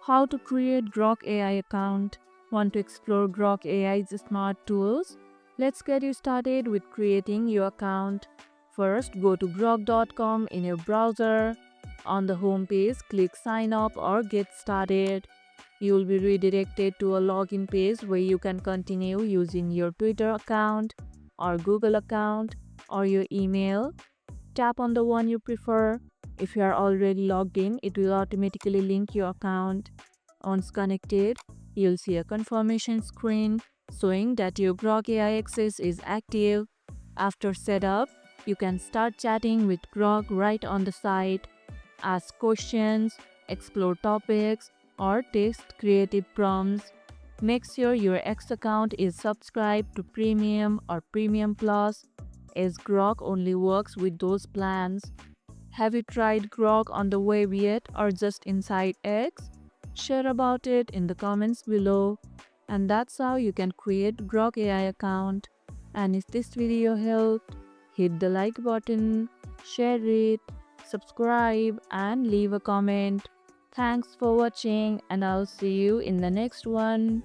How to create Grok AI account. Want to explore Grok AI's smart tools? Let's get you started with creating your account. First, go to grok.com in your browser. On the home page, click sign up or get started. You will be redirected to a login page where you can continue using your Twitter account or Google account or your email. Tap on the one you prefer. If you are already logged in, it will automatically link your account. Once connected, you'll see a confirmation screen showing that your Grok AI access is active. After setup, you can start chatting with Grok right on the site, ask questions, explore topics, or text creative prompts. Make sure your X account is subscribed to Premium or Premium Plus, as Grok only works with those plans. Have you tried Grok on the web yet or just inside X? Share about it in the comments below. And that's how you can create Grok AI account. And if this video helped, hit the like button, share it, subscribe and leave a comment. Thanks for watching and I'll see you in the next one.